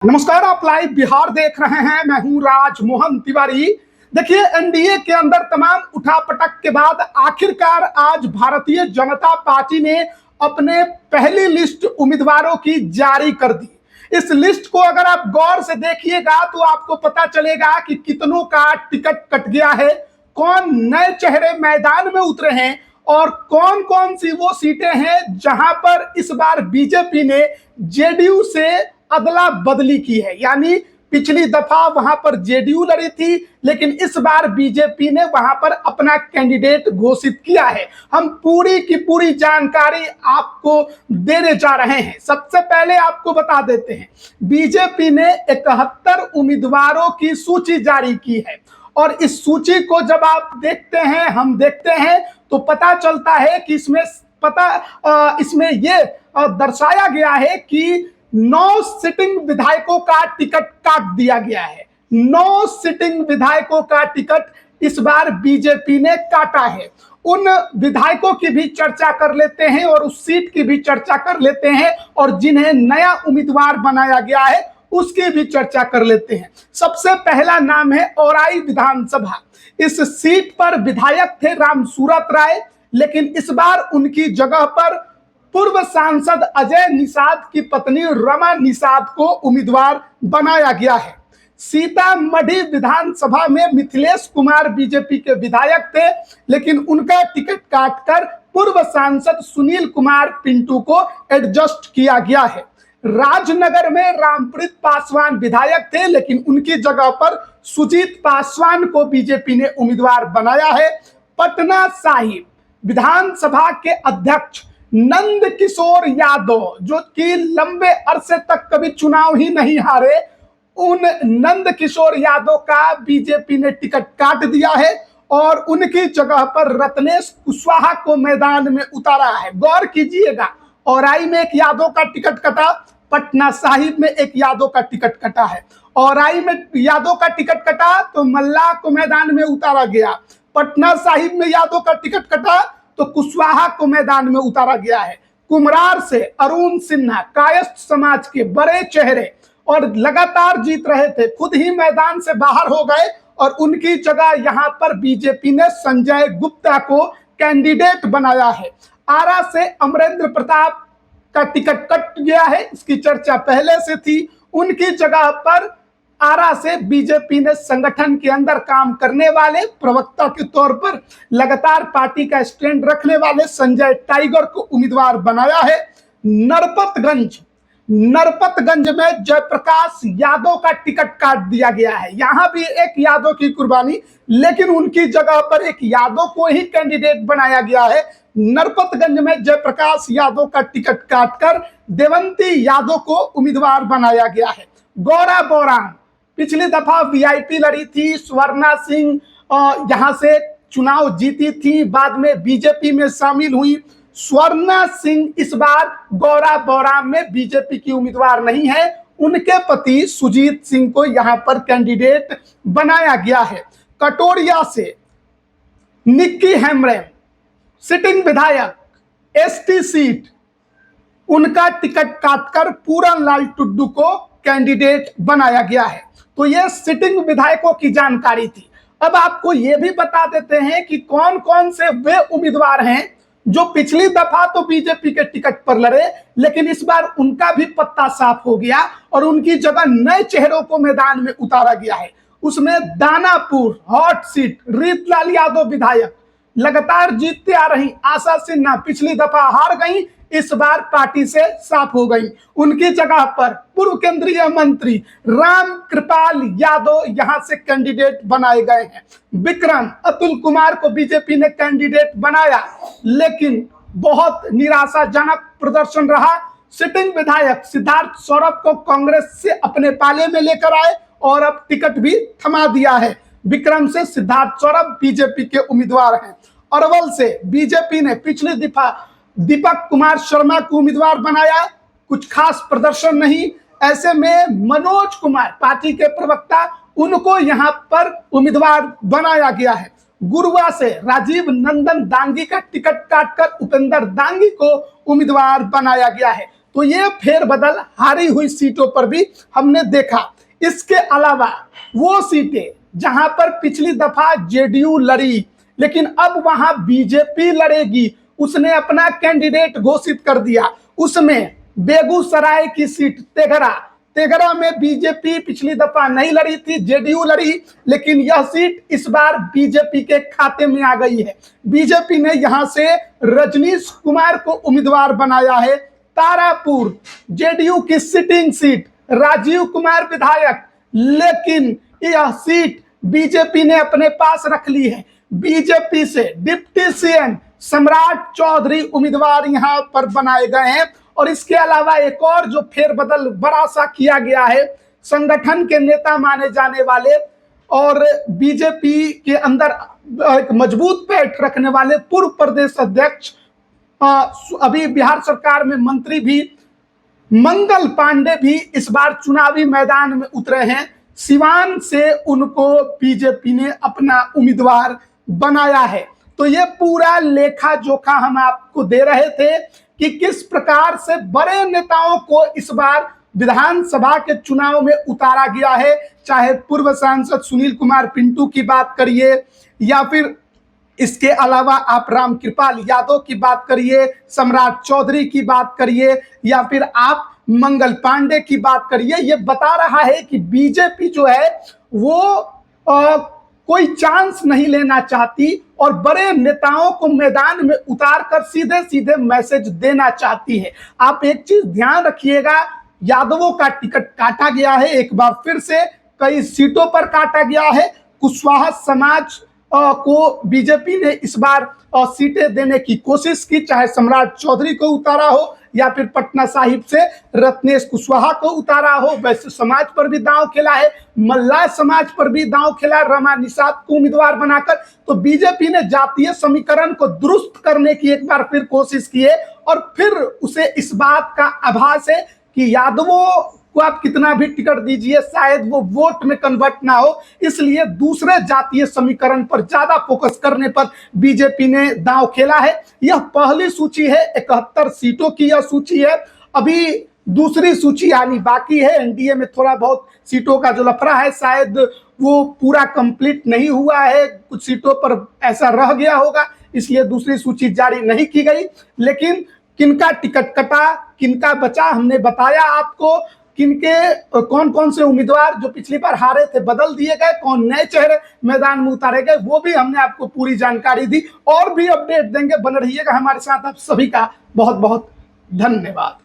नमस्कार, आप लाइव बिहार देख रहे हैं। मैं हूं राजमोहन तिवारी। देखिए, एनडीए के अंदर तमाम उठापटक के बाद आखिरकार आज भारतीय जनता पार्टी ने अपने पहली लिस्ट उम्मीदवारों की जारी कर दी। इस लिस्ट को अगर आप गौर से देखिएगा तो आपको पता चलेगा कि कितनों का टिकट कट गया है, कौन नए चेहरे मैदान में उतरे हैं और कौन कौन सी वो सीटें हैं जहां पर इस बार बीजेपी ने जेडीयू से अदला बदली की है। यानी पिछली दफा वहां पर जेडीयू लड़ी थी, लेकिन इस बार बीजेपी ने वहां पर अपना कैंडिडेट घोषित किया है। हम पूरी की पूरी जानकारी आपको देने जा रहे हैं। सबसे पहले आपको बता देते हैं, बीजेपी ने 71 उम्मीदवारों की सूची जारी की है और इस सूची को जब आप देखते हैं, हम देखते हैं, तो पता चलता है कि इसमें ये दर्शाया गया है कि 9 सिटिंग विधायकों का टिकट काट दिया गया है। 9 सिटिंग विधायकों का टिकट इस बार बीजेपी ने काटा है। उन विधायकों की भी चर्चा कर लेते हैं और उस सीट की भी चर्चा कर लेते हैं और जिन्हें नया उम्मीदवार बनाया गया है उसकी भी चर्चा कर लेते हैं। सबसे पहला नाम है औराई विधानसभा। इस सीट पर विधायक थे रामसूरत राय, लेकिन इस बार उनकी जगह पर पूर्व सांसद अजय निषाद की पत्नी रमा निषाद को उम्मीदवार बनाया गया है। सीतामढ़ी विधानसभा में मिथिलेश कुमार बीजेपी के विधायक थे, लेकिन उनका टिकट काटकर पूर्व सांसद सुनील कुमार पिंटू को एडजस्ट किया गया है। राजनगर में रामप्रीत पासवान विधायक थे, लेकिन उनकी जगह पर सुजीत पासवान को बीजेपी ने उम्मीदवार बनाया है। पटना साहिब विधानसभा के अध्यक्ष नंद किशोर यादव, जो कि लंबे अरसे तक कभी चुनाव ही नहीं हारे, उन नंद किशोर यादव का बीजेपी ने टिकट काट दिया है और उनकी जगह पर रत्नेश कुशवाहा को मैदान में उतारा है। गौर कीजिएगा, औराई में एक यादव का टिकट कटा, पटना साहिब में एक यादव का टिकट कटा है। औराई में यादव का टिकट कटा तो मल्लाह को मैदान में उतारा गया। पटना साहिब में यादव का टिकट कटा तो कुशवाहा को मैदान में उतारा गया है। कुमरार से अरुण सिन्हा, कायस्थ समाज के बड़े चेहरे और लगातार जीत रहे थे, खुद ही मैदान से बाहर हो गए और उनकी जगह यहां पर बीजेपी ने संजय गुप्ता को कैंडिडेट बनाया है। आरा से अमरेंद्र प्रताप का टिकट कट गया है, इसकी चर्चा पहले से थी। उनकी जगह पर आरा से बीजेपी ने संगठन के अंदर काम करने वाले, प्रवक्ता के तौर पर लगातार पार्टी का स्टैंड रखने वाले संजय टाइगर को उम्मीदवार बनाया है। नरपतगंज में जयप्रकाश यादव का टिकट काट दिया गया है। यहां भी एक यादव की कुर्बानी, लेकिन उनकी जगह पर एक यादव को ही कैंडिडेट बनाया गया है। नरपतगंज में जयप्रकाश यादव का टिकट काटकर देवंती यादव को उम्मीदवार बनाया गया है। गौरा बोरान, पिछली दफा वीआईपी लड़ी थी, स्वर्णा सिंह यहां से चुनाव जीती थी, बाद में बीजेपी में शामिल हुई। स्वर्णा सिंह इस बार गौरा बोराम में बीजेपी की उम्मीदवार नहीं है, उनके पति सुजीत सिंह को यहां पर कैंडिडेट बनाया गया है। कटोरिया से निक्की हेम्ब्रेम, सिटिंग विधायक, एसटी सीट, उनका टिकट काटकर पूरन लाल टुड्डू को कैंडिडेट बनाया गया है। तो यह सिटिंग विधायकों की जानकारी थी। अब आपको यह भी बता देते हैं कि कौन कौन से वे उम्मीदवार हैं जो पिछली दफा तो बीजेपी के टिकट पर लड़े, लेकिन इस बार उनका भी पत्ता साफ हो गया और उनकी जगह नए चेहरों को मैदान में उतारा गया है। उसमें दानापुर हॉट सीट, रीतलाल यादव विधायक लगातार जीतते आ रही आशा सिन्हा पिछली दफा हार गई, इस बार पार्टी से साफ हो गई। उनकी जगह पर पूर्व केंद्रीय मंत्री राम कृपाल यादव यहां से कैंडिडेट बनाए गए हैं। विक्रम अतुल कुमार को बीजेपी ने कैंडिडेट बनाया, लेकिन बहुत निराशाजनक प्रदर्शन रहा। सिटिंग विधायक सिद्धार्थ सौरभ को कांग्रेस से अपने पाले में लेकर आए और अब टिकट भी थमा दिया है। विक्रम से सिद्धार्थ सौरभ बीजेपी के उम्मीदवार हैं। अरवल से बीजेपी ने पिछली दफा दीपक कुमार शर्मा को उम्मीदवार बनाया, कुछ खास प्रदर्शन नहीं। ऐसे में मनोज कुमार, पार्टी के प्रवक्ता, उनको यहां पर उम्मीदवार बनाया गया है। गुरुआ से राजीव नंदन दांगी का टिकट काटकर उपेंद्र दांगी को उम्मीदवार बनाया गया है। तो ये फेरबदल हारी हुई सीटों पर भी हमने देखा। इसके अलावा वो सीटें जहां पर पिछली दफा जेडीयू लड़ी लेकिन अब वहां बीजेपी लड़ेगी, उसने अपना कैंडिडेट घोषित कर दिया। उसमें बेगूसराय की सीट तेघरा में बीजेपी पिछली दफा नहीं लड़ी थी, जेडीयू लड़ी, लेकिन यह सीट इस बार बीजेपी के खाते में आ गई है। बीजेपी ने यहां से रजनीश कुमार को उम्मीदवार बनाया है। तारापुर जेडीयू की सिटिंग सीट, राजीव कुमार विधायक, लेकिन यह सीट बीजेपी ने अपने पास रख ली है। बीजेपी से डिप्टी सीएम सम्राट चौधरी उम्मीदवार यहां पर बनाए गए हैं। और इसके अलावा एक और जो फेरबदल बड़ा सा किया गया है, संगठन के नेता माने जाने वाले और बीजेपी के अंदर एक मजबूत पैठ रखने वाले पूर्व प्रदेश अध्यक्ष, अभी बिहार सरकार में मंत्री भी मंगल पांडे भी इस बार चुनावी मैदान में उतरे हैं। सिवान से उनको बीजेपी ने अपना उम्मीदवार बनाया है। तो ये पूरा लेखा जोखा हम आपको दे रहे थे कि किस प्रकार से बड़े नेताओं को इस बार विधानसभा के चुनाव में उतारा गया है। चाहे पूर्व सांसद सुनील कुमार पिंटू की बात करिए, या फिर इसके अलावा आप रामकृपाल यादव की बात करिए, सम्राट चौधरी की बात करिए, या फिर आप मंगल पांडे की बात करिए, ये बता रहा है कि बीजेपी जो है वो कोई चांस नहीं लेना चाहती और बड़े नेताओं को मैदान में उतार कर सीधे सीधे मैसेज देना चाहती है। आप एक चीज ध्यान रखिएगा, यादवों का टिकट काटा गया है, एक बार फिर से कई सीटों पर काटा गया है। कुशवाहा समाज को बीजेपी ने इस बार सीटें देने की कोशिश की, चाहे सम्राट चौधरी को उतारा हो या फिर पटना साहिब से रत्नेश कुशवाहा को उतारा हो। वैश्य समाज पर भी दांव खेला है, मल्लाह समाज पर भी दांव खेला, रमा निषाद को उम्मीदवार बनाकर। तो बीजेपी ने जातीय समीकरण को दुरुस्त करने की एक बार फिर कोशिश की है और फिर उसे इस बात का आभास है कि यादवों को आप कितना भी टिकट दीजिए शायद वो वोट में कन्वर्ट ना हो, इसलिए दूसरे जातीय समीकरण पर ज्यादा फोकस करने पर बीजेपी ने दांव खेला है। यह पहली सूची है, 71 सीटों की यह सूची है। अभी दूसरी सूची आनी बाकी है। एनडीए में थोड़ा बहुत सीटों का जो लफड़ा है शायद वो पूरा कंप्लीट नहीं हुआ है, कुछ सीटों पर ऐसा रह गया होगा, इसलिए दूसरी सूची जारी नहीं की गई। लेकिन किनका टिकट कटा, किनका बचा, हमने बताया आपको। किनके कौन कौन से उम्मीदवार जो पिछली बार हारे थे बदल दिए गए, कौन नए चेहरे मैदान में उतारे गए, वो भी हमने आपको पूरी जानकारी दी। और भी अपडेट देंगे, बने रहिएगा हमारे साथ। आप सभी का बहुत बहुत धन्यवाद।